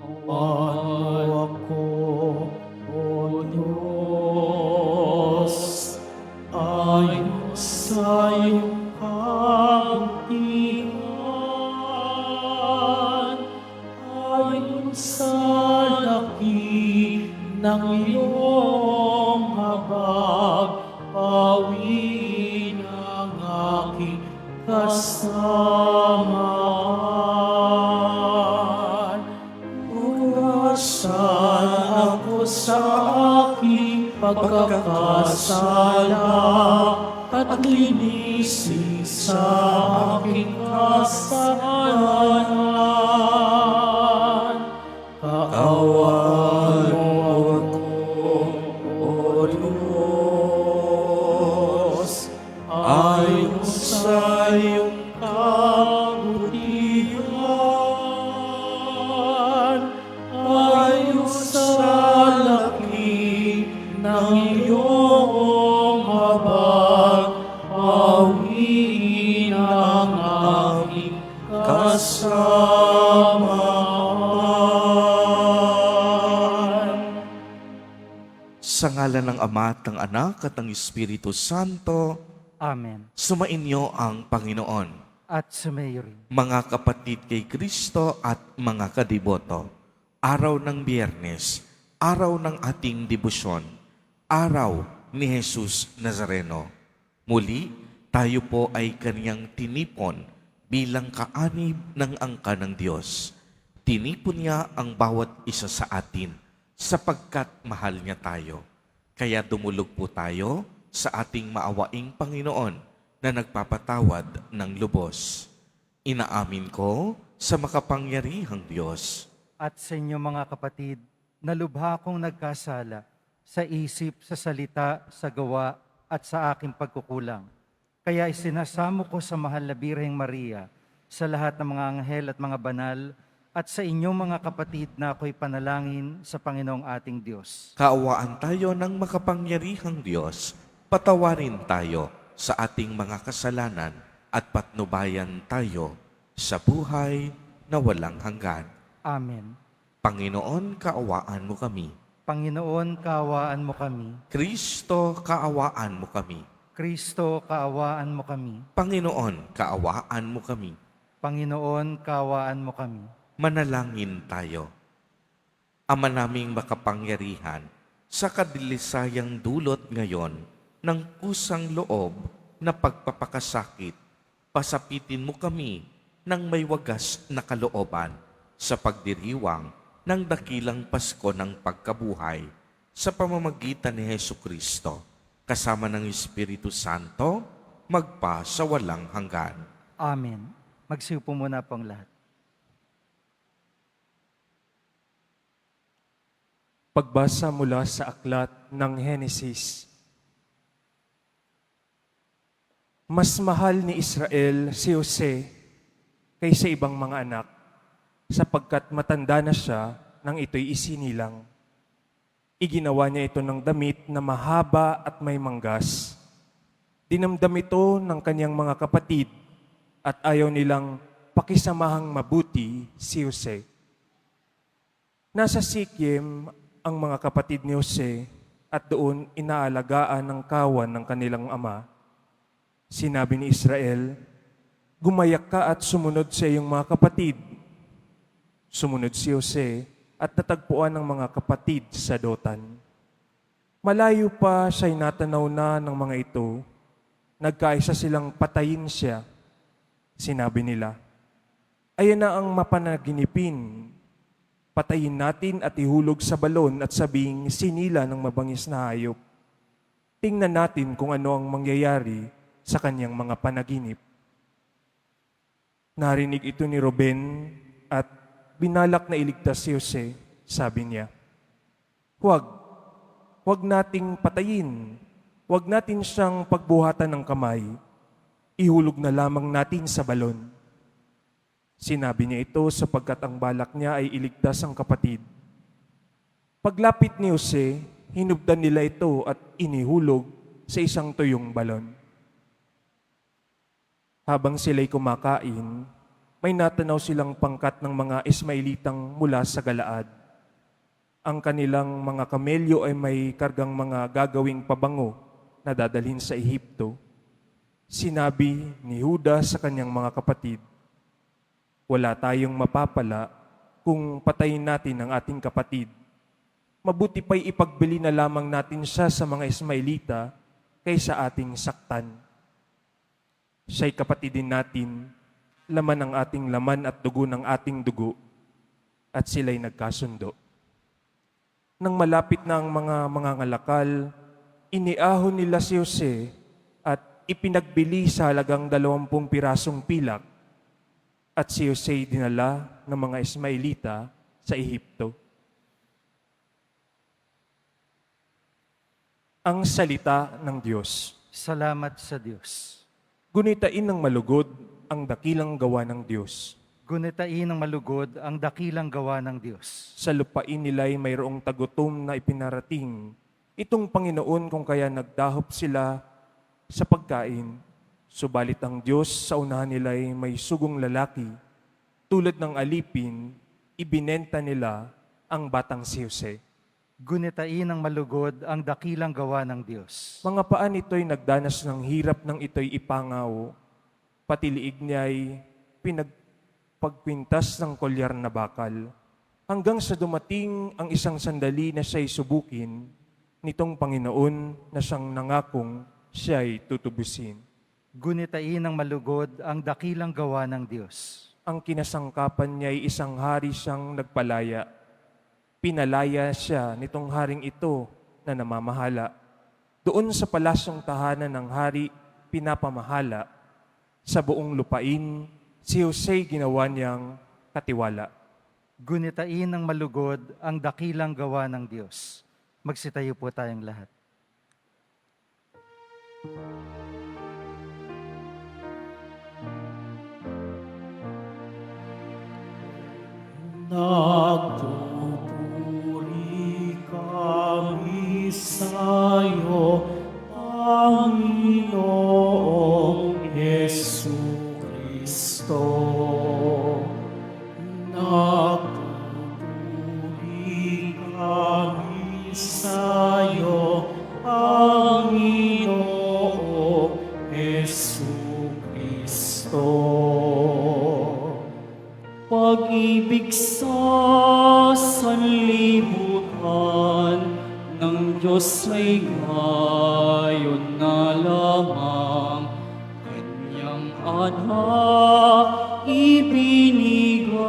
mo ako, O Diyos, ayon sa iyong kabutihan, ayon sa laki ng iyong habag, pawiin ang aking kasamaan. Hugasan ako sa aking pagkakasala at linisin sa aking kasalanan. Kaawaan mo ako, O Diyos, ayon sa iyong kabutihan, ayon sa laki ng iyong habag, pawiin ang aking kasamaan. Sa ngalan ng Ama at ng Anak at ng Espiritu Santo, Amen. sumainyo ang Panginoon. At sumayo rin. Mga kapatid kay Kristo at mga kadiboto, araw ng Biyernes, araw ng ating debosyon, araw ni Jesus Nazareno. Muli, tayo po ay kaniyang tinipon bilang kaanib ng angka ng Diyos. Tinipon niya ang bawat isa sa atin sapagkat mahal niya tayo. Kaya dumulog po tayo sa ating maawaing Panginoon na nagpapatawad ng lubos. Inaamin ko sa makapangyarihang Diyos. At sa inyo mga kapatid, nalubha akong nagkasala sa isip, sa salita, sa gawa, at sa aking pagkukulang. Kaya isinasamo ko sa mahal na Birheng Maria, sa lahat ng mga anghel at mga banal, at sa inyong mga kapatid na ako'y panalangin sa Panginoong ating Diyos. Kaawaan tayo ng makapangyarihang Diyos. Patawarin tayo sa ating mga kasalanan at patnubayan tayo sa buhay na walang hanggan. Amen. Panginoon, kaawaan mo kami. Panginoon, kaawaan mo kami. Kristo, kaawaan mo kami. Kristo, kaawaan mo kami. Panginoon, kaawaan mo kami. Panginoon, kaawaan mo kami. Manalangin tayo. Ama naming makapangyarihan, sa kadilisayang dulot ngayon ng kusang loob na pagpapakasakit, pasapitin mo kami ng may wagas na kalooban sa pagdiriwang ng dakilang Pasko ng pagkabuhay sa pamamagitan ni Hesukristo, kasama ng Espiritu Santo, magpa sa walang hanggan. Amen. Magsiupo muna po ang lahat. Pagbasa mula sa aklat ng Henesis. Mas mahal ni Israel si Jose kaysa ibang mga anak, sapagkat matanda na siya nang ito'y isinilang. Iginawa niya ito ng damit na mahaba at may manggas. Dinamdam ito ng kanyang mga kapatid at ayaw nilang pakisamahang mabuti si Jose. Nasa Sikem ang mga kapatid ni Jose at doon inaalagaan ng kawan ng kanilang ama. Sinabi ni Israel, "Gumayak ka at sumunod sa iyong mga kapatid." Sumunod si Jose at natagpuan ng mga kapatid sa Dotan. Malayo pa siya'y natanaw na ng mga ito. Nagkaisa silang patayin siya. Sinabi nila, "Ayan na ang mapanaginipin. Patayin natin at ihulog sa balon at sabing sinila ng mabangis na hayop. Tingnan natin kung ano ang mangyayari sa kanyang mga panaginip." Narinig ito ni Ruben at binalak na iligtas si Jose. Sabi niya, Huwag nating patayin. Huwag natin siyang pagbuhatan ng kamay. Ihulog na lamang natin sa balon." Sinabi niya ito sapagkat ang balak niya ay iligtas ang kapatid. Paglapit ni Jose, hinubdan nila ito at inihulog sa isang tuyong balon. Habang sila'y kumakain, may natanaw silang pangkat ng mga Ismailitang mula sa Galaad. Ang kanilang mga kamelyo ay may kargang mga gagawing pabango na dadalhin sa Ehipto. Sinabi ni Judas sa kanyang mga kapatid, "Wala tayong mapapala kung patayin natin ang ating kapatid. Mabuti pa'y ipagbili na lamang natin siya sa mga Ismailita kaysa ating saktan. Siya'y kapatid din natin, laman ang ating laman at dugo ng ating dugo." At sila'y nagkasundo. Nang malapit na ang mga mangangalakal, iniahon nila si Jose at ipinagbili sa halagang 20 pirasong pilak, at si Jose dinala ng mga Ismailita sa Ehipto. Ang salita ng Diyos. Salamat sa Diyos. Gunitain ng malugod ang dakilang gawa ng Diyos. Gunitain ng malugod ang dakilang gawa ng Diyos. Sa lupain nila'y mayroong tagutom na ipinarating itong Panginoon, kung kaya nagdahop sila sa pagkain. Subalit ang Diyos sa unahan nila'y may sugong lalaki. Tulad ng alipin, ibinenta nila ang batang si Jose. Gunitain ng malugod ang dakilang gawa ng Diyos. Mga paan ito'y nagdanas ng hirap nang ito'y ipangaw. Pati liig niya'y pinagpagpintas ng kolyar na bakal. Hanggang sa dumating ang isang sandali na siya'y subukin nitong Panginoon na siyang nangakong siya'y tutubusin. Gunitain ng malugod ang dakilang gawa ng Diyos. Ang kinasangkapan niya'y isang hari siyang nagpalaya. Pinalaya siya nitong haring ito na namamahala. Doon sa palasyong tahanan ng hari, pinapamahala. Sa buong lupain, si Jose ginawa niyang katiwala. Gunitain ng malugod ang dakilang gawa ng Diyos. Magsitayo po tayong lahat. Nagpupuri kami sa'yo, Panginoong Jesucristo. Nagpupuri kami sa'yo, Panginoong Jesucristo. Pag-ibig sa sanlibutan ng Diyos ay ngayon na lamang Kanyang anak ibinigay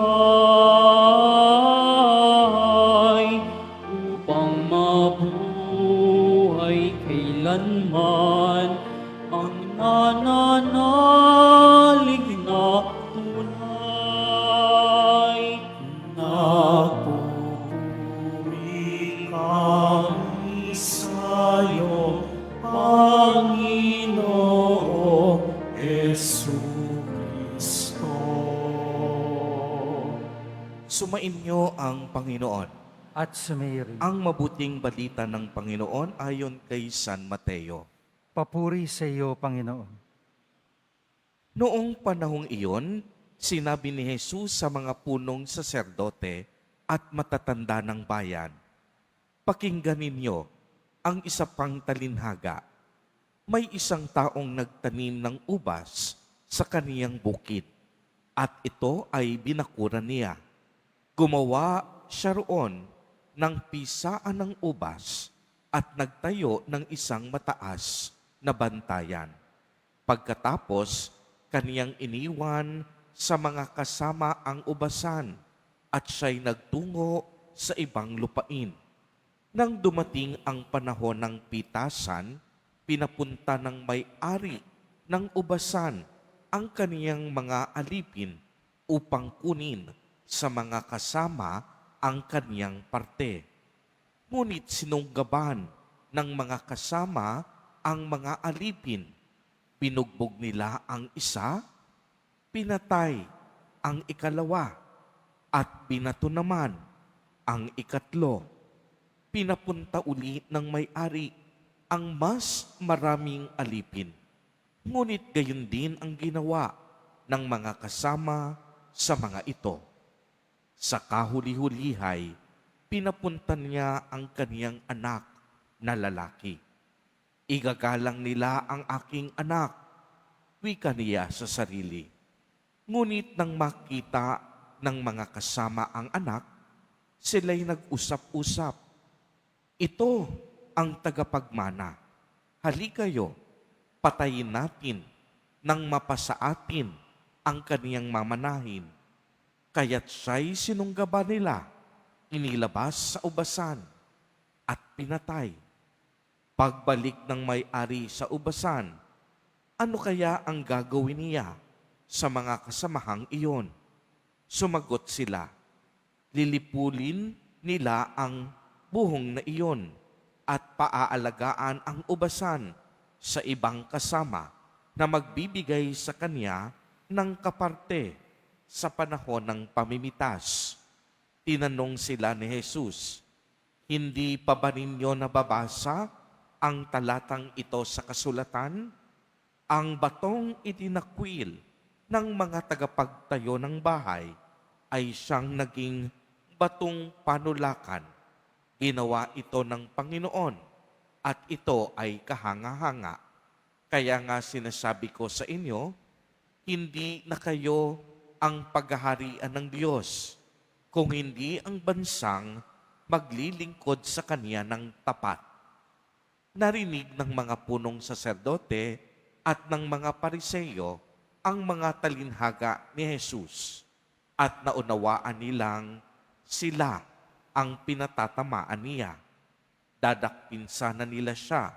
upang mabuhay kailanman ang nananalig na tunay. Nagpupuri kami sa'yo, Panginoong Jesucristo. Sumainyo ang Panginoon. At sumairi. Ang mabuting balita ng Panginoon ayon kay San Mateo. Papuri sa iyo, Panginoon. Noong panahong iyon, sinabi ni Jesus sa mga punong saserdote at matatanda ng bayan, "Pakinggan ninyo ang isa pang talinhaga. May isang taong nagtanim ng ubas sa kaniyang bukid, at ito ay binakuran niya. Gumawa siya roon ng pisaan ng ubas at nagtayo ng isang mataas na bantayan. Pagkatapos, kaniyang iniwan sa mga kasama ang ubasan at siya'y nagtungo sa ibang lupain. Nang dumating ang panahon ng pitasan, pinapunta ng may-ari ng ubasan ang kaniyang mga alipin upang kunin sa mga kasama ang kaniyang parte. Ngunit sinunggaban ng mga kasama ang mga alipin. Pinugbog nila ang isa, pinatay ang ikalawa, at binato naman ang ikatlo. Pinapunta uli ng may-ari ang mas maraming alipin. Ngunit gayon din ang ginawa ng mga kasama sa mga ito. Sa kahuli-hulihay, pinapuntan niya ang kaniyang anak na lalaki. Igagalang nila ang aking anak, wika niya sa sarili. Ngunit nang makita ng mga kasama ang anak, sila'y nag-usap-usap. Ito ang tagapagmana. Halikayo, patayin natin nang mapasa atin ang kaniyang mamanahin. Kaya't siya'y sinunggaba nila, inilabas sa ubasan at pinatay. Pagbalik ng may-ari sa ubasan, ano kaya ang gagawin niya sa mga kasamahang iyon? Sumagot sila, lilipulin nila ang buhong na iyon at paaalagaan ang ubasan sa ibang kasama na magbibigay sa kanya ng kaparte sa panahon ng pamimitas. Tinanong sila ni Jesus, hindi pa ba ninyo nababasa ang talatang ito sa kasulatan? Ang batong itinakwil ng mga tagapagtayo ng bahay ay siyang naging batong panulakan. Ginawa ito ng Panginoon at ito ay kahanga-hanga. Kaya nga sinasabi ko sa inyo, hindi na kayo ang paghaharian ng Diyos, kung hindi ang bansang maglilingkod sa Kanya ng tapat. Narinig ng mga punong saserdote at ng mga pariseyo ang mga talinhaga ni Jesus at naunawaan nilang sila ang pinatatamaan niya. Dadakpin sana nila siya,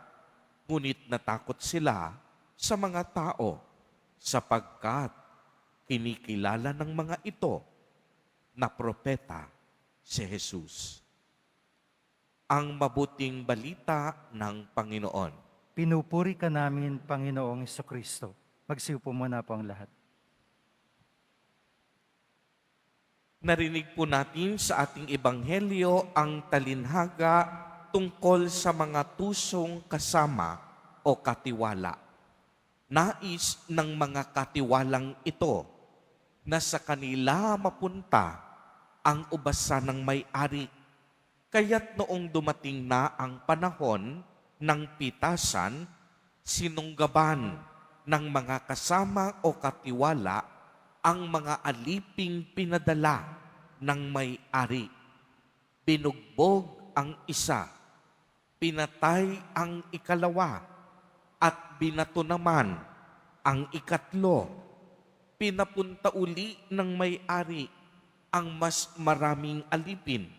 ngunit natakot sila sa mga tao sapagkat kinikilala ng mga ito na propeta si Jesus. Ang mabuting balita ng Panginoon. Pinupuri ka namin, Panginoong Jesucristo. Magsiupo muna po ang lahat. Narinig po natin sa ating ebanghelyo ang talinhaga tungkol sa mga tusong kasama o katiwala. Nais ng mga katiwalang ito na sa kanila mapunta ang ubasan ng may-ari. Kaya't noong dumating na ang panahon ng pitasan, sinunggaban ng mga kasama o katiwala ang mga aliping pinadala ng may-ari. Binugbog ang isa, pinatay ang ikalawa, at binato naman ang ikatlo. Pinapunta uli ng may-ari ang mas maraming alipin.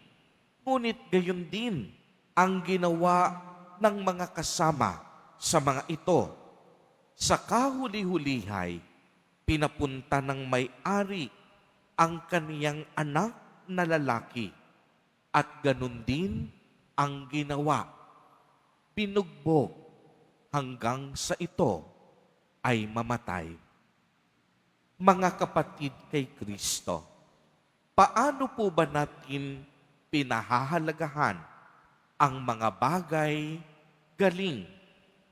Ngunit gayon din ang ginawa ng mga kasama sa mga ito. Sa kahuli-hulihay, pinapunta ng may-ari ang kaniyang anak na lalaki at ganun din ang ginawa. Binugbog hanggang sa ito ay mamatay. Mga kapatid kay Kristo, paano po ba natin pinahahalagahan ang mga bagay, galing,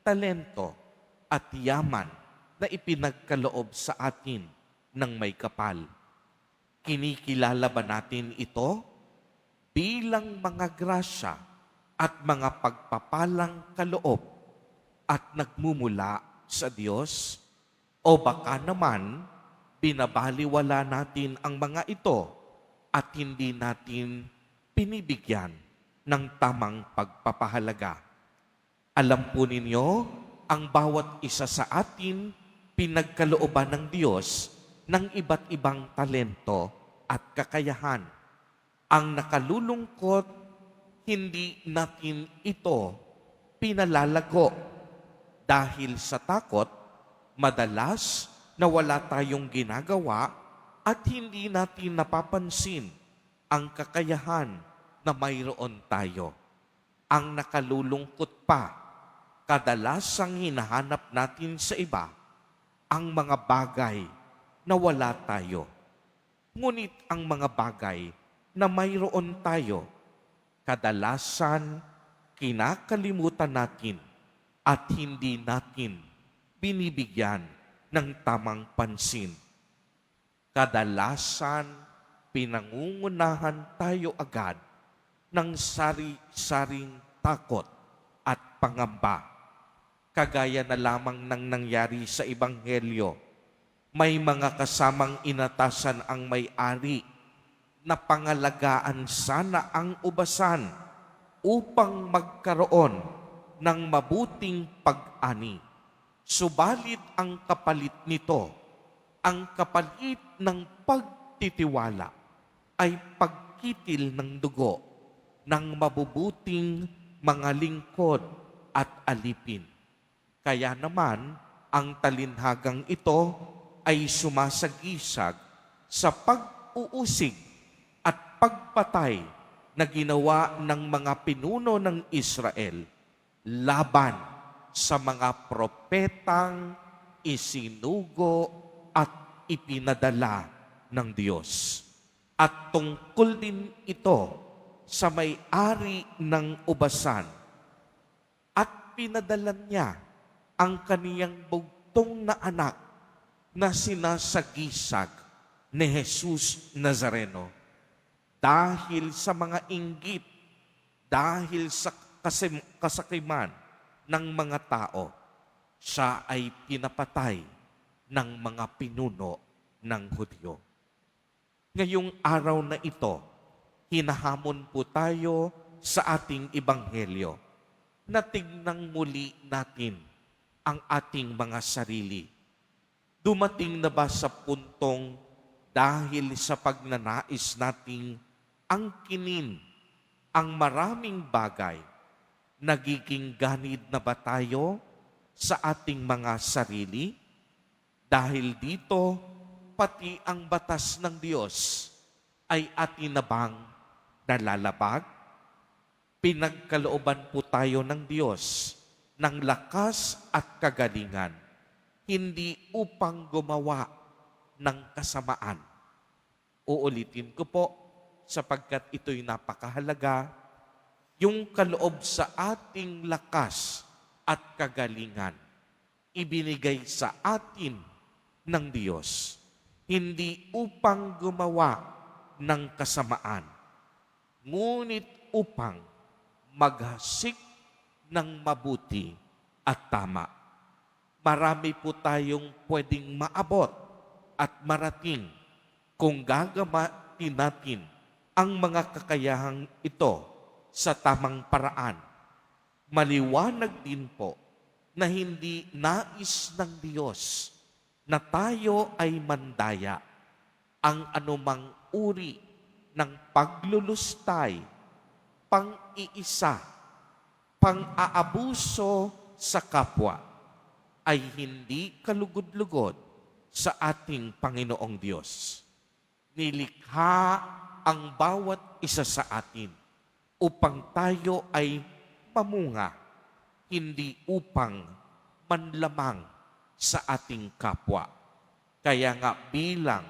talento at yaman na ipinagkaloob sa atin ng may kapal? Kinikilala ba natin ito bilang mga grasya at mga pagpapalang kaloob at nagmumula sa Diyos? O baka naman binabaliwala natin ang mga ito at hindi natin pinibigyan ng tamang pagpapahalaga? Alam po ninyo, ang bawat isa sa atin pinagkalooban ng Diyos ng iba't ibang talento at kakayahan. Ang nakalulungkot, hindi natin ito pinalalago. Dahil sa takot, madalas na wala tayong ginagawa at hindi natin napapansin ang kakayahan na mayroon tayo. Ang nakalulungkot pa, kadalasang hinahanap natin sa iba ang mga bagay na wala tayo. Ngunit ang mga bagay na mayroon tayo, kadalasan kinakalimutan natin at hindi natin binibigyan ng tamang pansin. Kadalasan, pinangungunahan tayo agad ng sari-saring takot at pangamba. Kagaya na lamang ng nangyari sa Ebanghelyo, may mga kasamang inatasan ang may-ari na pangalagaan sana ang ubasan upang magkaroon ng mabuting pag-ani. Subalit ang kapalit nito, ang kapalit ng pagtitiwala ay pagkitil ng dugo ng mabubuting mga lingkod at alipin. Kaya naman, ang talinhagang ito ay sumasagisag sa pag-uusig at pagpatay na ginawa ng mga pinuno ng Israel laban sa mga propetang isinugo at ipinadala ng Diyos. At tungkol din ito sa may-ari ng ubasan at pinadala niya ang kaniyang bugtong na anak na sinasagisag ni Jesus Nazareno. Dahil sa mga inggit, dahil sa kasakiman ng mga tao, siya ay pinapatay ng mga pinuno ng Hudyo. Ngayong araw na ito, hinahamon po tayo sa ating Ebanghelyo na tignang muli natin ang ating mga sarili. Dumating na ba sa puntong dahil sa pagnanais nating angkinin ang maraming bagay, nagiging ganid na ba tayo sa ating mga sarili? Dahil dito, pati ang batas ng Diyos ay atin na bang nalalabag? Pinagkalooban po tayo ng Diyos ng lakas at kagalingan, hindi upang gumawa ng kasamaan. Uulitin ko po, sapagkat ito'y napakahalaga, yung kaloob sa ating lakas at kagalingan, ibinigay sa atin ng Diyos, hindi upang gumawa ng kasamaan, ngunit upang maghasik ng mabuti at tama. Marami po tayong pwedeng maabot at marating kung gagamatin natin ang mga kakayahang ito sa tamang paraan. Maliwanag din po na hindi nais ng Diyos na tayo ay mandaya ang anumang uri ng paglulustay, pang-iisa, pang-aabuso sa kapwa ay hindi kalugod-lugod sa ating Panginoong Diyos. Nilikha ang bawat isa sa atin upang tayo ay mamunga, hindi upang manlamang sa ating kapwa. Kaya nga bilang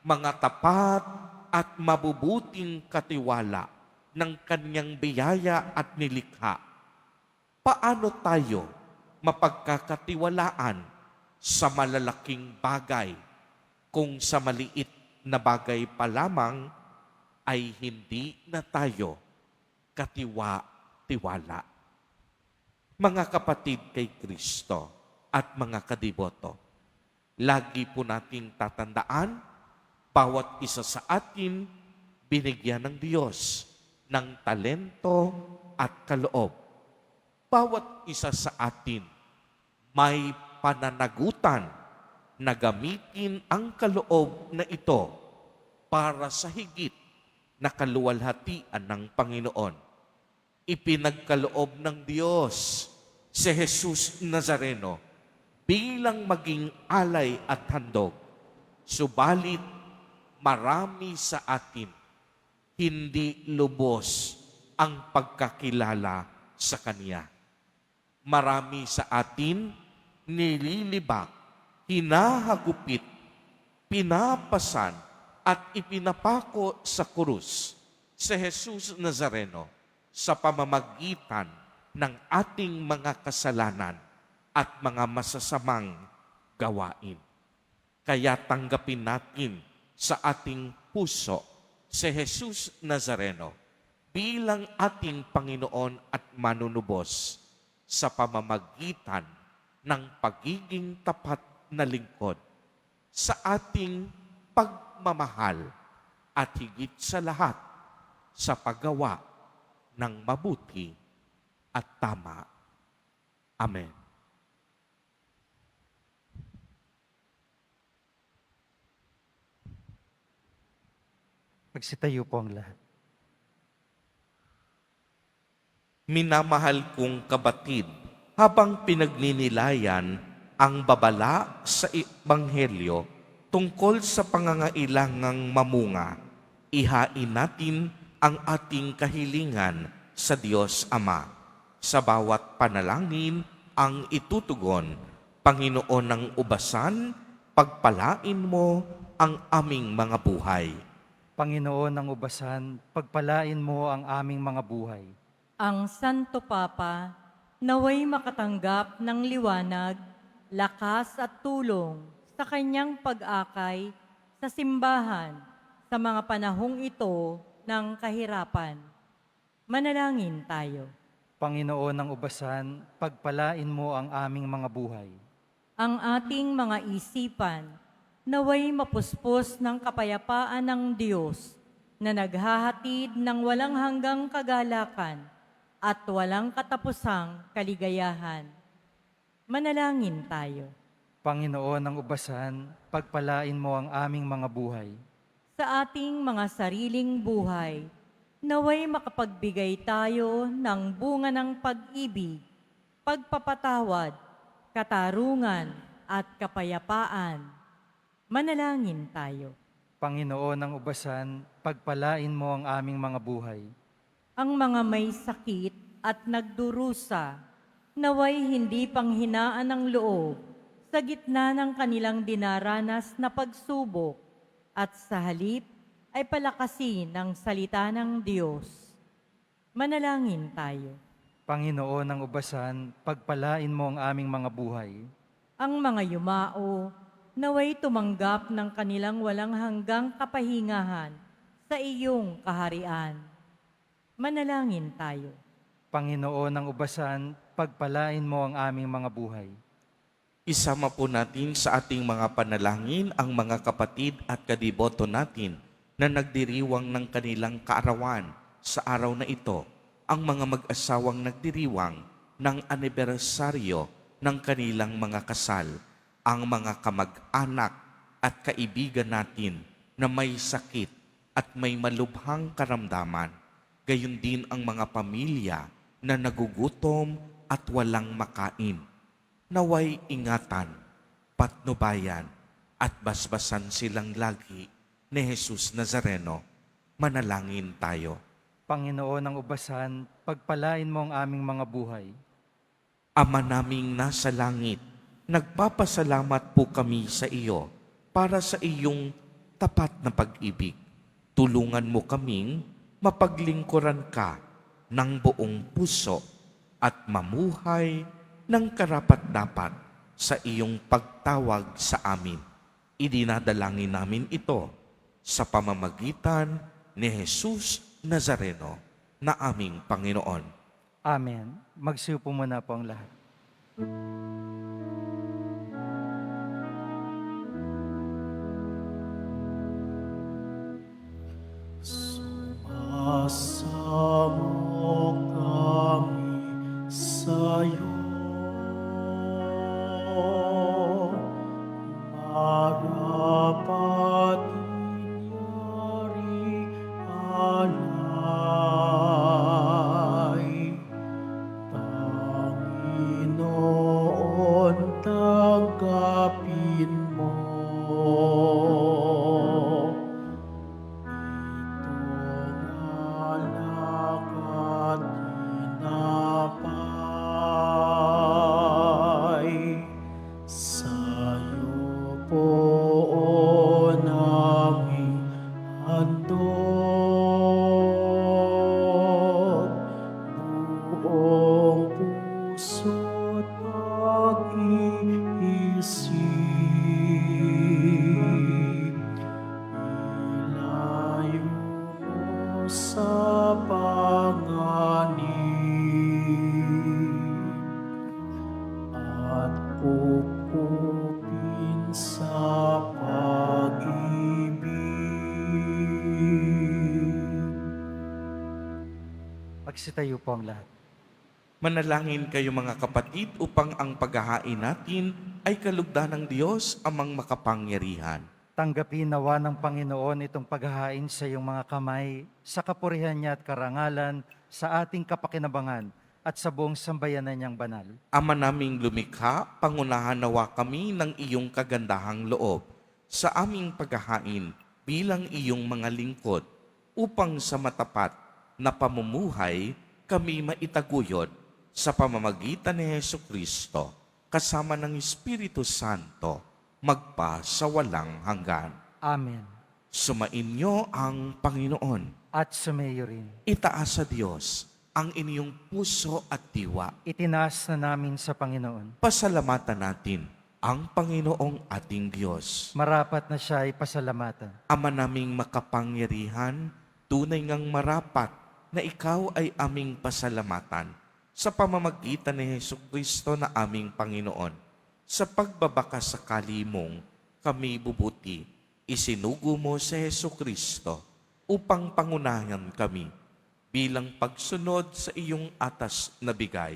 mga tapat at mabubuting katiwala ng kanyang biyaya at nilikha, paano tayo mapagkakatiwalaan sa malalaking bagay kung sa maliit na bagay pa lamang ay hindi na tayo katiwa-tiwala? Mga kapatid kay Kristo at mga kadiboto, lagi po nating tatandaan, bawat isa sa atin binigyan ng Diyos ng talento at kaloob. Bawat isa sa atin may pananagutan na gamitin ang kaloob na ito para sa higit na kaluwalhatian ng Panginoon. Ipinagkaloob ng Diyos si Jesus Nazareno bilang maging alay at handog. Subalit, marami sa atin hindi lubos ang pagkakilala sa Kanya. Marami sa atin nililibak, hinahagupit, pinapasan at ipinapako sa krus si Jesus Nazareno sa pamamagitan ng ating mga kasalanan at mga masasamang gawain. Kaya tanggapin natin sa ating puso si Jesus Nazareno bilang ating Panginoon at manunubos sa pamamagitan ng pagiging tapat na lingkod sa ating pagmamahal at higit sa lahat sa paggawa ng mabuti at tama. Amen. Magsitayo po ang lahat. Minamahal kong kabatid, habang pinagninilayan ang babala sa Ebanghelyo tungkol sa pangangailangang mamunga, ihain natin ang ating kahilingan sa Diyos Ama. Sa bawat panalangin ang itutugon, Panginoon ng ubasan, pagpalain mo ang aming mga buhay. Panginoon ng ubasan, pagpalain mo ang aming mga buhay. Ang Santo Papa, naway makatanggap ng liwanag, lakas at tulong sa kanyang pag-akay sa simbahan sa mga panahong ito ng kahirapan. Manalangin tayo. Panginoon ng ubasan, pagpalain mo ang aming mga buhay. Ang ating mga isipan, naway mapuspos ng kapayapaan ng Diyos na naghahatid ng walang hanggang kagalakan at walang katapusang kaligayahan. Manalangin tayo. Panginoon ng ubasan, pagpalain mo ang aming mga buhay. Sa ating mga sariling buhay, naway makapagbigay tayo ng bunga ng pag-ibig, pagpapatawad, katarungan at kapayapaan. Manalangin tayo. Panginoon ng ubasan, pagpalain mo ang aming mga buhay. Ang mga may sakit at nagdurusa, naway hindi panghinaan ng loob sa gitna ng kanilang dinaranas na pagsubok at sa halip ay palakasin ng salita ng Diyos. Manalangin tayo. Panginoon ng ubasan, pagpalain mo ang aming mga buhay. Ang mga yumao, naway tumanggap ng kanilang walang hanggang kapahingahan sa iyong kaharian. Manalangin tayo. Panginoon ng ubasan, pagpalain mo ang aming mga buhay. Isama po natin sa ating mga panalangin ang mga kapatid at kadiboto natin na nagdiriwang ng kanilang kaarawan sa araw na ito, ang mga mag-asawang nagdiriwang ng anibersaryo ng kanilang mga kasal, ang mga kamag-anak at kaibigan natin na may sakit at may malubhang karamdaman, gayon din ang mga pamilya na nagugutom at walang makain. Naway ingatan, patnubayan at basbasan silang lagi ni Jesus Nazareno. Manalangin tayo. Panginoon ng ubasan, pagpalain mo ang aming mga buhay. Ama naming nasa langit, nagpapasalamat po kami sa iyo para sa iyong tapat na pag-ibig. Tulungan mo kaming mapaglingkuran ka ng buong puso at mamuhay ng karapat-dapat sa iyong pagtawag sa amin. Idinadalangin namin ito sa pamamagitan ni Jesus Nazareno na aming Panginoon. Amen. Magsiupo muna po ang lahat. Sumasamo kami sa'yo, marapat inyari alay, Panginoon sa panganib at pupupin sa pag-ibig. Magsitayo po ang lahat. Manalangin kayo mga kapatid upang ang paghahain natin ay kalugdan ng Diyos amang makapangyarihan. Tanggapin nawa ng Panginoon itong paghahain sa iyong mga kamay, sa kapurihan niya at karangalan, sa ating kapakinabangan at sa buong sambayanan niyang banal. Ama naming lumikha, pangunahan nawa kami ng iyong kagandahang loob sa aming paghahain bilang iyong mga lingkod upang sa matapat na pamumuhay kami maitaguyod sa pamamagitan ni Hesukristo kasama ng Espiritu Santo magpa sa walang hanggan. Amen. Sumainyo ang Panginoon. At sumayo rin. Itaas sa Diyos ang inyong puso at diwa. Itinaas na namin sa Panginoon. Pasalamatan natin ang Panginoong ating Diyos. Marapat na siya ay pasalamatan. Ama naming makapangyarihan, tunay ngang marapat na ikaw ay aming pasalamatan sa pamamagitan ni Hesukristo na aming Panginoon. Sa pagbabakasakali mong kami bubuti, isinugo mo si Hesukristo upang pangunahan kami bilang pagsunod sa iyong atas na bigay.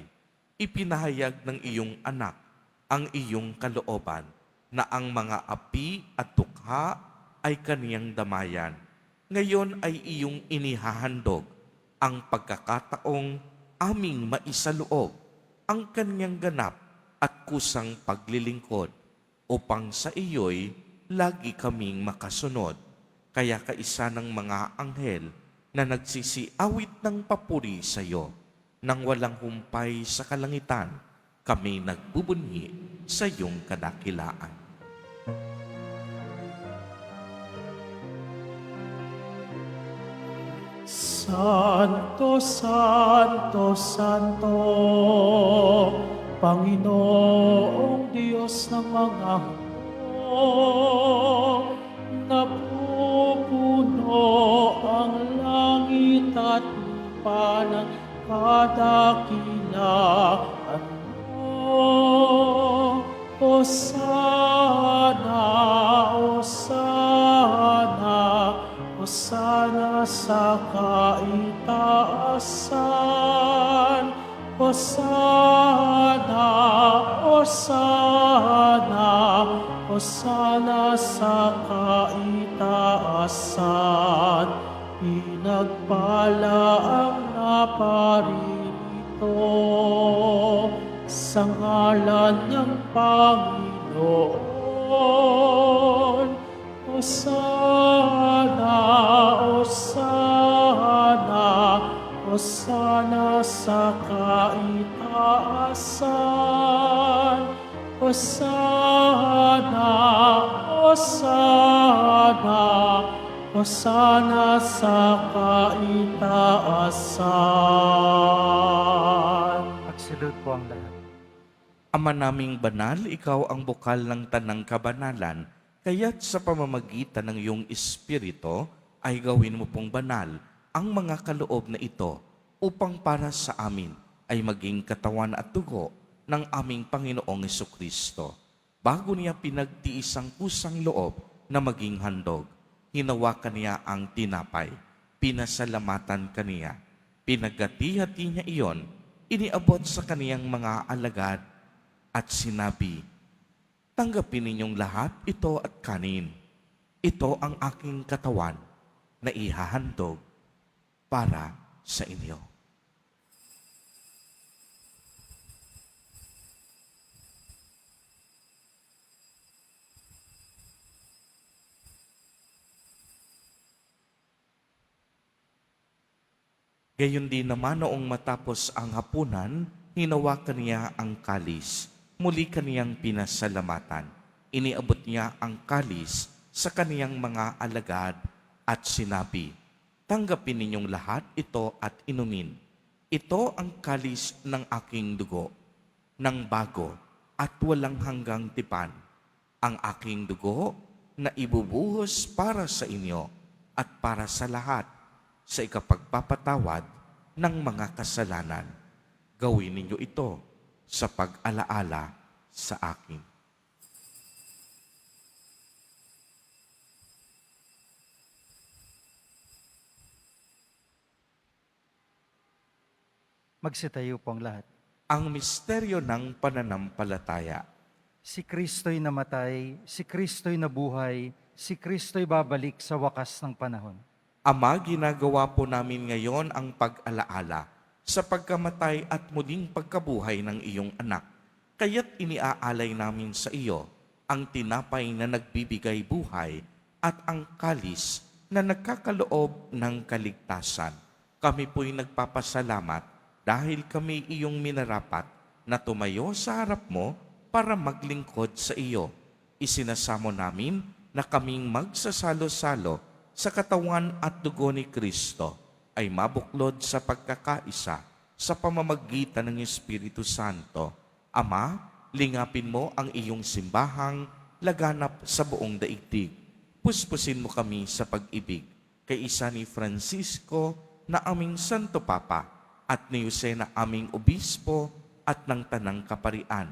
Ipinahayag ng iyong anak ang iyong kalooban na ang mga api at tukha ay kaniyang damayan. Ngayon ay iyong inihahandog ang pagkakataong aming maisaloob ang kanyang ganap at kusang paglilingkod upang sa iyo'y lagi kaming makasunod. Kaya kaisa ng mga anghel na nagsisiawit ng papuri sa iyo nang walang humpay sa kalangitan, kami nagbubunyi sa iyong kadakilaan. Santo, Santo, Santo, Panginoong Diyos ng mga hukbo, napupuno ang langit at lupa ng kadakilaan mo. Hosana, Hosana, Hosana sa kaitaasan. Hosana, Hosana, Hosana sa kaitaasan. Pinagpala ang naparirito sa ngalan ng Panginoon. Hosana, Hosana, Hosana sa kaitaasan. Hosana, Hosana, Hosana sa kaitaasan. Magsilod po ang lahat. Ama naming banal, ikaw ang bukal ng tanang kabanalan, kaya't sa pamamagitan ng iyong Espiritu ay gawin mo pong banal ang mga kaloob na ito upang para sa amin ay maging katawan at dugo ng aming Panginoong Hesukristo. Bago niya pinagtiis ang kusang loob na maging handog, hinawakan niya ang tinapay, pinasalamatan kaniya, pinagati-hati niya iyon, iniabot sa kaniyang mga alagad at sinabi, tanggapin ninyong lahat ito at kanin. Ito ang aking katawan na ihahandog para sa inyo. Gayon din naman noong matapos ang hapunan, hinawakan niya ang kalis. Muli kaniyang pinasalamatan. Iniabot niya ang kalis sa kaniyang mga alagad at sinabi, tanggapin ninyong lahat ito at inumin. Ito ang kalis ng aking dugo, ng bago at walang hanggang tipan. Ang aking dugo na ibubuhos para sa inyo at para sa lahat sa ikapagpapatawad ng mga kasalanan. Gawin ninyo ito sa pag-alaala sa akin. Magsitayo po ang lahat. Ang misteryo ng pananampalataya. Si Kristo'y namatay, si Kristo'y nabuhay, si Kristo'y babalik sa wakas ng panahon. Ama, ginagawa po namin ngayon ang pag-alaala sa pagkamatay at muling pagkabuhay ng iyong anak. Kaya't iniaalay namin sa iyo ang tinapay na nagbibigay buhay at ang kalis na nagkakaloob ng kaligtasan. Kami po'y nagpapasalamat dahil kami iyong minarapat na tumayo sa harap mo para maglingkod sa iyo. Isinasamo namin na kaming magsasalo-salo sa katawan at dugo ni Kristo ay mabuklod sa pagkakaisa sa pamamagitan ng Espiritu Santo. Ama, lingapin mo ang iyong simbahang laganap sa buong daigdig. Puspusin mo kami sa pag-ibig kay isa ni Francisco na aming Santo Papa at ni Jose na aming Obispo at ng Tanang Kaparian.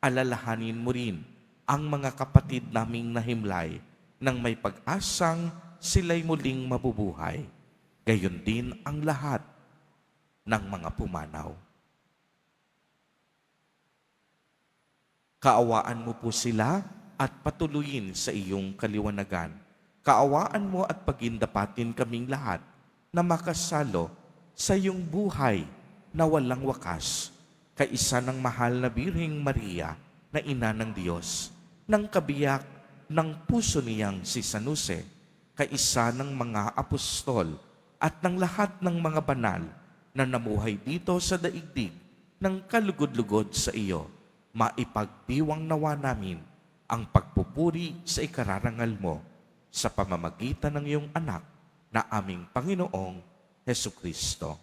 Alalahanin mo rin ang mga kapatid naming nahimlay nang may pag-asang sila'y muling mabubuhay. Gayon din ang lahat ng mga pumanaw. Kaawaan mo po sila at patuloyin sa iyong kaliwanagan. Kaawaan mo at pagindapatin kaming lahat na makasalo sa iyong buhay na walang wakas, kaisa ng mahal na Birheng Maria na ina ng Diyos, ng kabiyak ng puso niyang si San Jose, kaisa ng mga apostol at ng lahat ng mga banal na namuhay dito sa daigdig ng kalugod-lugod sa iyo. Maipagdiwang nawa namin ang pagpupuri sa ikararangal mo sa pamamagitan ng iyong anak na aming Panginoong Hesukristo.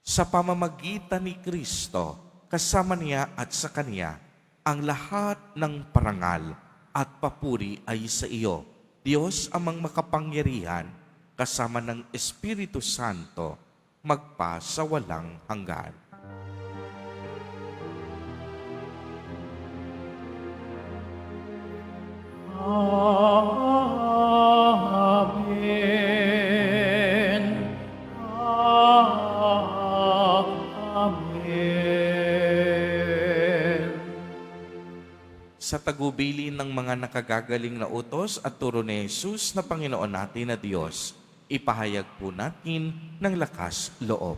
Sa pamamagitan ni Kristo, kasama niya at sa Kanya, ang lahat ng parangal at papuri ay sa iyo, Diyos amang makapangyarihan, kasama ng Espiritu Santo, magpa sa walang hanggan. Amen. Amen. Sa tagubilin ng mga nakagagaling na utos at turo ni Jesus na Panginoon natin na Diyos, ipahayag po natin ng lakas loob.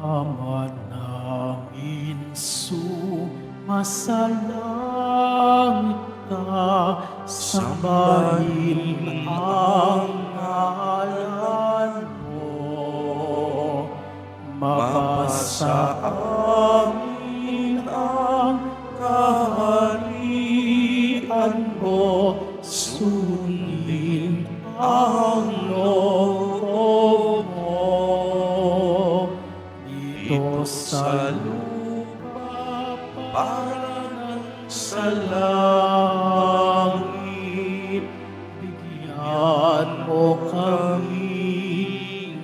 Ama namin sumasalangit ka, sambahin ang ngalan mo. Mapasa amin ang kaharian mo, sundin ang loob mo. Dito sa lupa parang sa langit, bigyan mo kami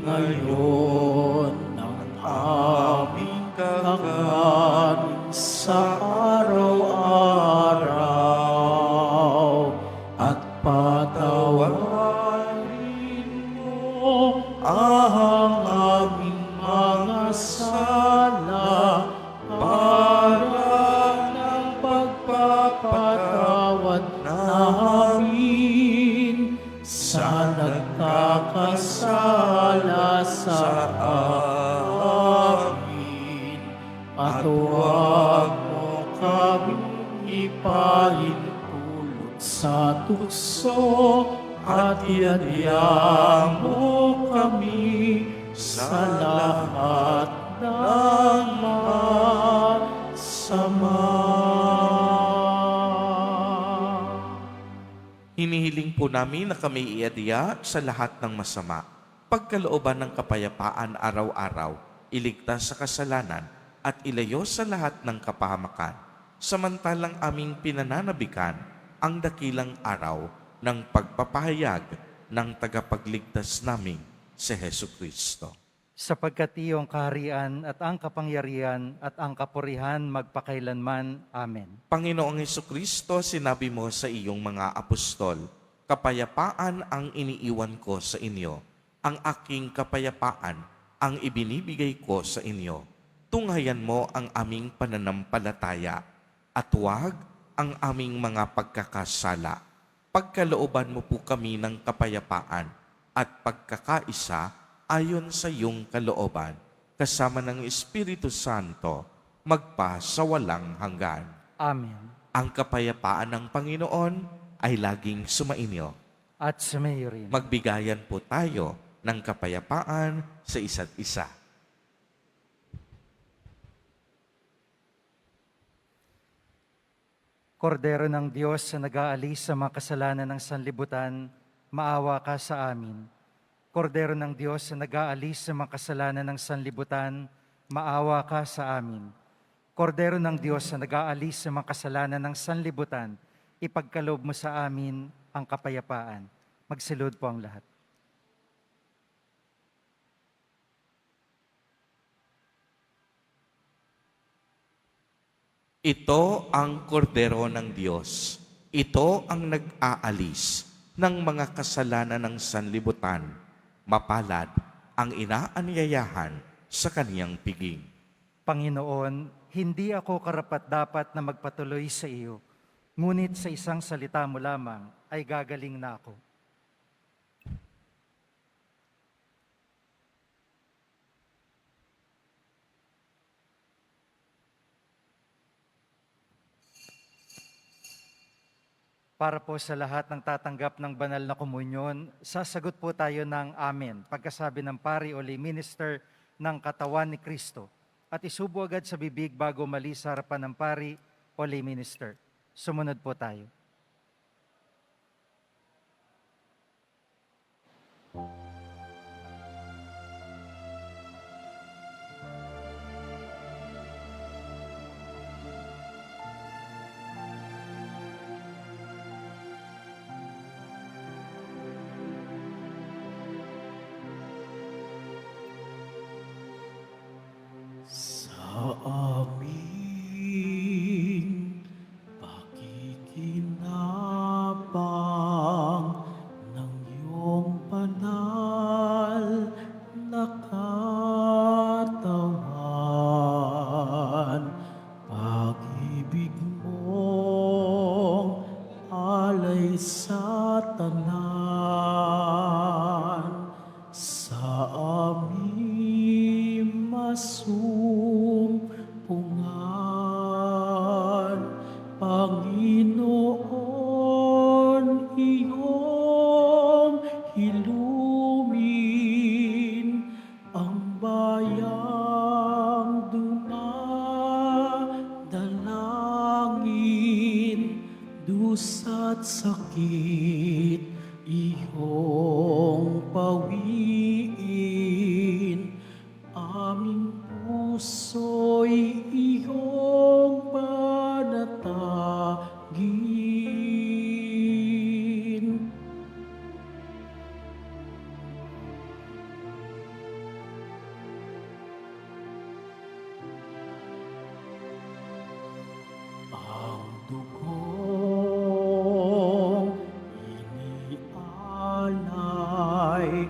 ngayon ng aming kakanin sa araw-araw, at patawarin mo ang aming mga sala para ng pagpapatawad namin sa nagkakasala sa amin. At huwag mo kaming ipahintulot sa tukso, at iadya mo kami sa lahat ng masama. Hinihiling po namin na kami iadya sa lahat ng masama, pagkalooban ng kapayapaan araw-araw, iligtas sa kasalanan, at ilayo sa lahat ng kapahamakan, samantalang aming pinananabikan ang dakilang araw ng pagpapahayag ng tagapagligtas naming si Hesu Kristo. Sapagkat iyong kaharian at ang kapangyarihan at ang kapurihan magpakailanman. Amen. Panginoong Hesu Kristo, sinabi mo sa iyong mga apostol, kapayapaan ang iniiwan ko sa inyo, ang aking kapayapaan ang ibinibigay ko sa inyo. Tunghayan mo ang aming pananampalataya at huwag ang aming mga pagkakasala. Pagkalooban mo po kami ng kapayapaan at pagkakaisa ayon sa iyong kalooban, kasama ng Espiritu Santo, magpa sa walang hanggan. Amen. Ang kapayapaan ng Panginoon ay laging sumainyo. At sumayo rin. Magbigayan po tayo ng kapayapaan sa isa't isa. Kordero ng Diyos na nag-aalis sa mga kasalanan ng sanlibutan, maawa ka sa amin. Kordero ng Diyos na nag-aalis sa mga kasalanan ng sanlibutan, maawa ka sa amin. Kordero ng Diyos na nag-aalis sa mga kasalanan ng sanlibutan, ipagkaloob mo sa amin ang kapayapaan. Magsilod po ang lahat. Ito ang kordero ng Diyos. Ito ang nag-aalis ng mga kasalanan ng sanlibutan. Mapalad ang inaanyayahan sa kaniyang piging. Panginoon, hindi ako karapat-dapat na magpatuloy sa iyo, ngunit sa isang salita mo lamang ay gagaling na ako. Para po sa lahat ng tatanggap ng banal na komunyon, sasagot po tayo ng Amen, pagkasabi ng pari o lay minister ng katawan ni Kristo, at isubo agad sa bibig bago mali sa harapan ng pari o lay minister. Sumunod po tayo. Sa aming pakikinabang ng iyong banal na katawan, pag-ibig mong alay sa tanan, sa aming masumpungan, Panginoon, iyong hilumin ang bayang dumadalangin, dusa't sakit iyong pawiin, aming puso'y iyong panatagin. Ang dugong inialay,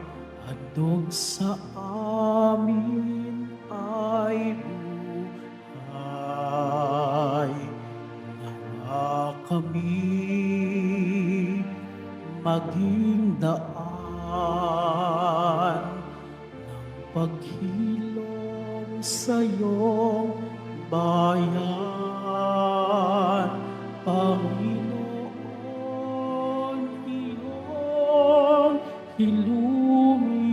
handog sa amin ay buhay. Nawa kami maging daan ng paghilom sa iyong bayan, Panginoon, iyong hilumin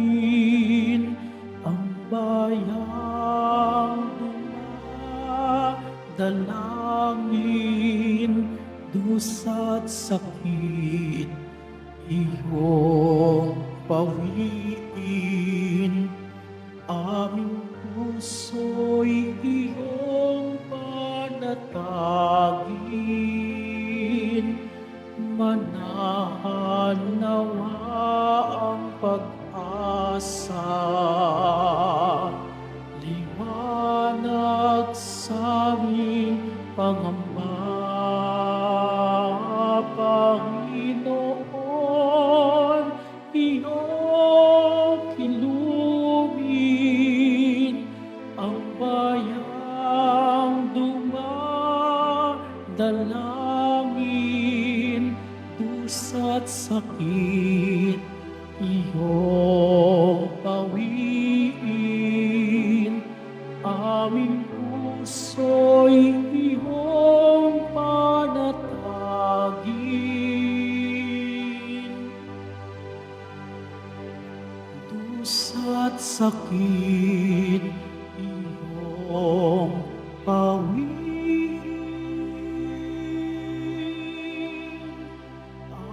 ang bayang dumadalangin, dusa't sakit iyong pawiin, aming puso'y iyong panatagin, manahan nawa ang pag-asa. Liwanag sa aming pangamba, Panginoon, iyong kilubin ang bayang dumadalangin, dusa't sakit iyong pawiin, aming puso'y iyong panatagin. Dusa't sakit iyong pawiin,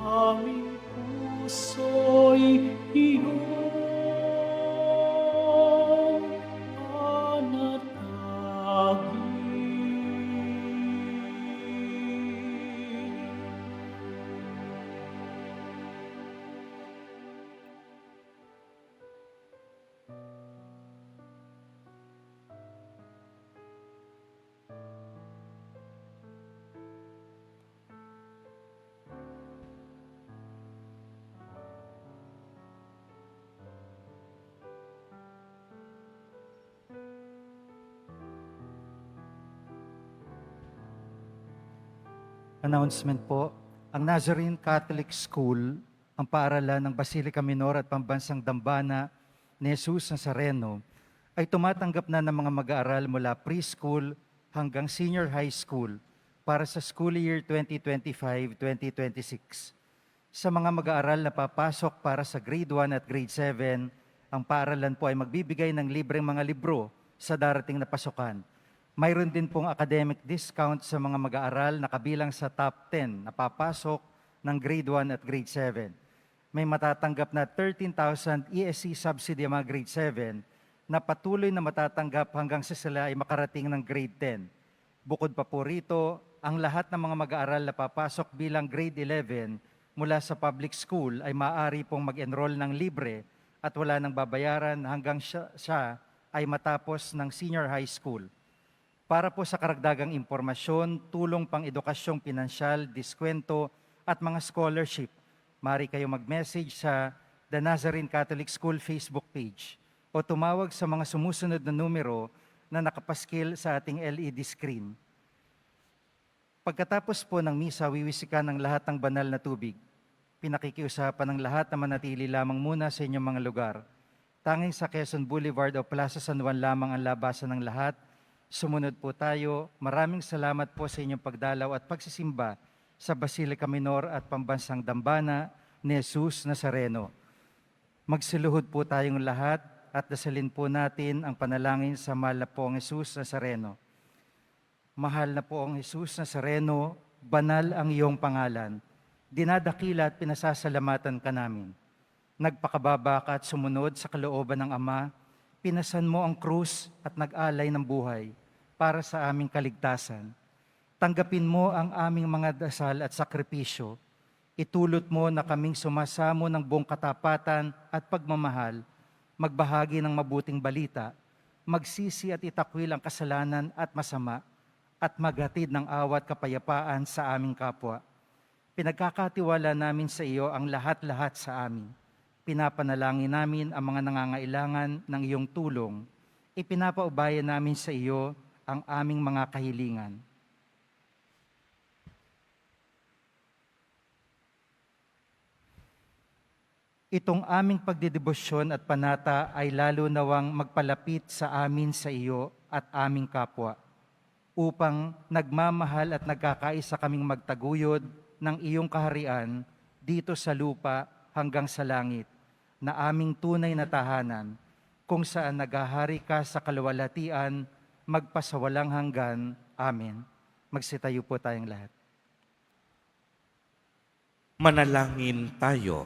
aming puso'y iyong panatagin. Announcement po, ang Nazarene Catholic School, ang paaralan ng Basilica Minor at Pambansang Dambana ni Jesus Nazareno, ay tumatanggap na ng mga mag-aaral mula preschool hanggang senior high school para sa school year 2025-2026. Sa mga mag-aaral na papasok para sa grade 1 at grade 7, ang paaralan po ay magbibigay ng libreng mga libro sa darating na pasukan. Mayroon din pong academic discount sa mga mag-aaral na kabilang sa top 10 na papasok ng grade 1 at grade 7. May matatanggap na 13,000 ESC subsidy ang mga grade 7 na patuloy na matatanggap hanggang sa sila ay makarating ng grade 10. Bukod pa po rito, ang lahat ng mga mag-aaral na papasok bilang grade 11 mula sa public school ay maaari pong mag-enroll ng libre at wala nang babayaran hanggang siya ay matapos ng senior high school. Para po sa karagdagang impormasyon, tulong pang edukasyong pinansyal, diskwento at mga scholarship, maaari kayo mag-message sa The Nazarene Catholic School Facebook page o tumawag sa mga sumusunod na numero na nakapaskil sa ating LED screen. Pagkatapos po ng misa, wiwisikan ng lahat ng banal na tubig. Pinakikiusapan ng lahat na manatili lamang muna sa inyong mga lugar. Tanging sa Quezon Boulevard o Plaza San Juan lamang ang labasan ng lahat. Sumunod po tayo. Maraming salamat po sa inyong pagdalaw at pagsisimba sa Basilica Minor at Pambansang Dambana ni Jesus Nazareno. Magsiluhod po tayong lahat at dasalin po natin ang panalangin sa mahal na pong Jesus Nazareno. Mahal na poong Jesus Nazareno, banal ang iyong pangalan. Dinadakila at pinasasalamatan ka namin. Nagpakababa ka at sumunod sa kalooban ng Ama, pinasan mo ang krus at nag-alay ng buhay para sa aming kaligtasan. Tanggapin mo ang aming mga dasal at sakripisyo. Itulot mo na kaming sumasamo ng buong katapatan at pagmamahal, magbahagi ng mabuting balita, magsisi at itakwil ang kasalanan at masama, at maghatid ng awat kapayapaan sa aming kapwa. Pinagkakatiwala namin sa iyo ang lahat-lahat sa amin. Pinapanalangin namin ang mga nangangailangan ng iyong tulong. Ipinapaubaya namin sa iyo ang aming mga kahilingan. Itong aming pagdidebosyon at panata ay lalo nawang magpalapit sa amin sa iyo at aming kapwa, upang nagmamahal at nagkakaisa kaming magtaguyod ng iyong kaharian dito sa lupa hanggang sa langit, na aming tunay na tahanan, kung saan naghahari ka sa kaluwalhatian, magpasawalang hanggan. Amen. Magsitayo po tayong lahat. Manalangin tayo.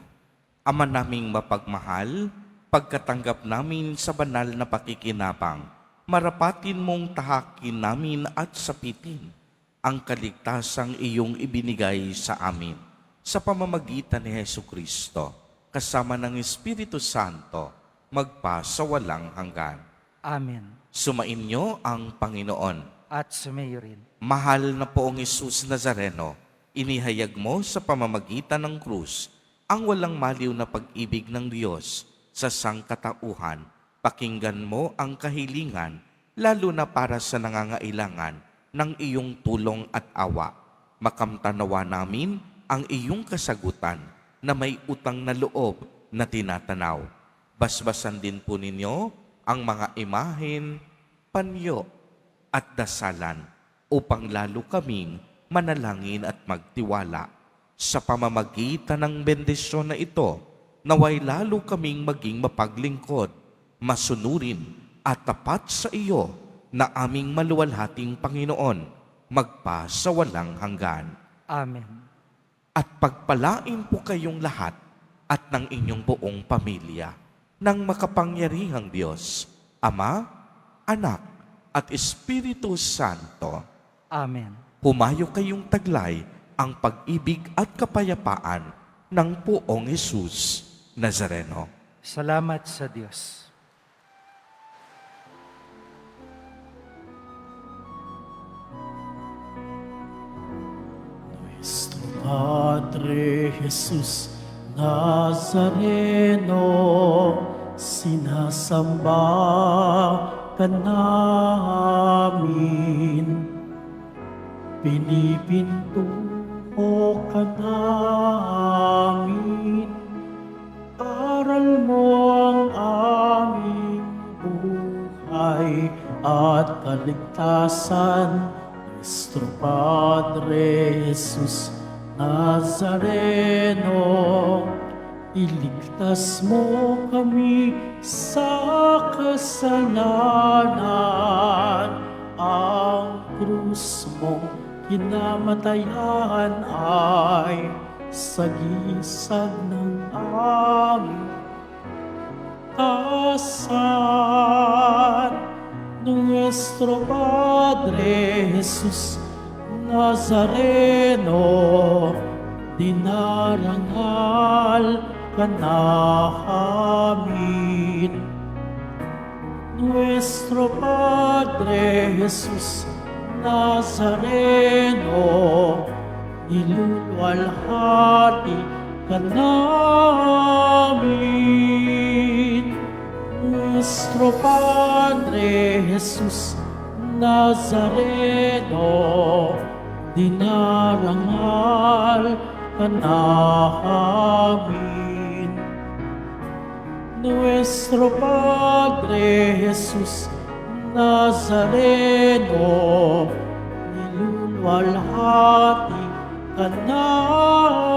Ama naming mapagmahal, pagkatanggap namin sa banal na pakikinabang, marapatin mong tahakin namin at sapitin ang kaligtasang iyong ibinigay sa amin sa pamamagitan ni Hesu Kristo, kasama ng Espiritu Santo, magpa sa walang hanggan. Amen. Sumainyo ang Panginoon. At sumayo rin. Mahal na poong Jesus Nazareno, inihayag mo sa pamamagitan ng krus ang walang maliw na pag-ibig ng Diyos sa sangkatauhan. Pakinggan mo ang kahilingan, lalo na para sa nangangailangan ng iyong tulong at awa. Makamtanawa namin ang iyong kasagutan na may utang na loob na tinatanaw. Basbasan din po ninyo ang mga imahen, panyo at dasalan upang lalo kaming manalangin at magtiwala. Sa pamamagitan ng bendisyon na ito, naway lalo kaming maging mapaglingkod, masunurin at tapat sa iyo na aming maluwalhating Panginoon, magpa sa walang hanggan. Amen. At pagpalain po kayong lahat at ng inyong buong pamilya ng makapangyarihang Diyos, Ama, Anak, at Espiritu Santo. Amen. Humayo kayong taglay ang pag-ibig at kapayapaan ng poong Jesus Nazareno. Salamat sa Diyos. Nuestro Padre Jesus Nazareno, sinasamba ka namin, pinipintuho ka namin, aral mo ang aming buhay at kaligtasan. Nuestro Padre Jesus Nazareno, iligtas mo kami sa kasalanan. Ang krus mong kinamatayan ay sagisag ng aming kasan. Nuestro Padre Jesus Nazareno, dinarangal ka namin. Nuestro Padre Jesus Nazareno, niluluwalhati ka namin. Nuestro Padre Jesus Nazareno, dinarangal ka namin. Nuestro Padre Jesus Nazareno, niluluwalhati ka namin.